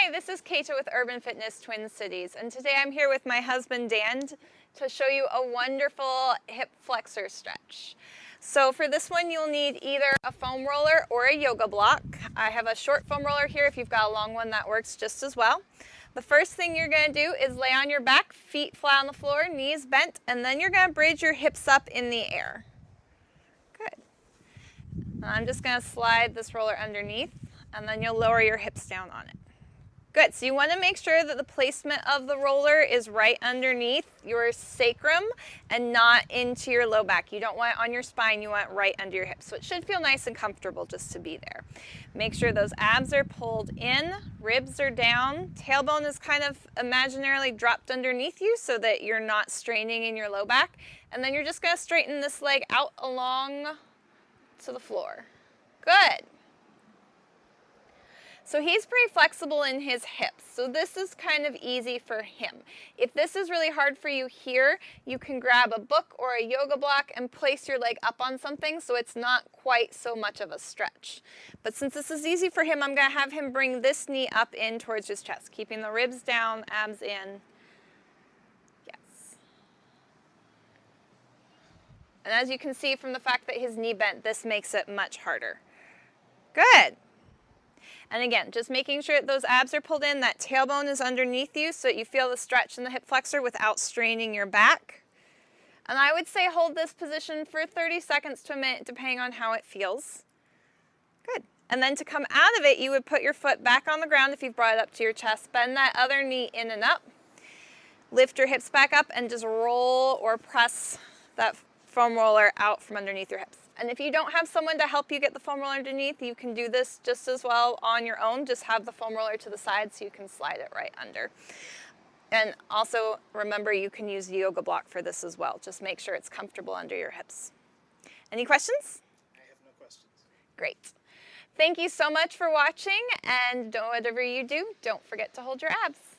Hi, this is Keita with Urban Fitness Twin Cities, and today I'm here with my husband Dan to show you a wonderful hip flexor stretch. So for this one you'll need either a foam roller or a yoga block. I have a short foam roller here. If you've got a long one, that works just as well. The first thing you're going to do is lay on your back, feet flat on the floor, knees bent, and then you're going to bridge your hips up in the air. Good. And I'm just going to slide this roller underneath, and then you'll lower your hips down on it. Good, so you want to make sure that the placement of the roller is right underneath your sacrum and not into your low back. You don't want it on your spine, you want it right under your hips. So it should feel nice and comfortable just to be there. Make sure those abs are pulled in, ribs are down, tailbone is kind of imaginarily dropped underneath you so that you're not straining in your low back. And then you're just going to straighten this leg out along to the floor. Good. So he's pretty flexible in his hips, so this is kind of easy for him. If this is really hard for you here, you can grab a book or a yoga block and place your leg up on something so it's not quite so much of a stretch. But since this is easy for him, I'm going to have him bring this knee up in towards his chest, keeping the ribs down, abs in. Yes. And as you can see from the fact that his knee bent, this makes it much harder. Good. And again, just making sure that those abs are pulled in, that tailbone is underneath you so that you feel the stretch in the hip flexor without straining your back. And I would say hold this position for 30 seconds to a minute, depending on how it feels. Good. And then to come out of it, you would put your foot back on the ground if you've brought it up to your chest. Bend that other knee in and up. Lift your hips back up and just roll or press that foam roller out from underneath your hips. And if you don't have someone to help you get the foam roller underneath, you can do this just as well on your own. Just have the foam roller to the side so you can slide it right under. And also remember, you can use the yoga block for this as well. Just make sure it's comfortable under your hips. Any questions? I have no questions. Great. Thank you so much for watching, and whatever you do, don't forget to hold your abs.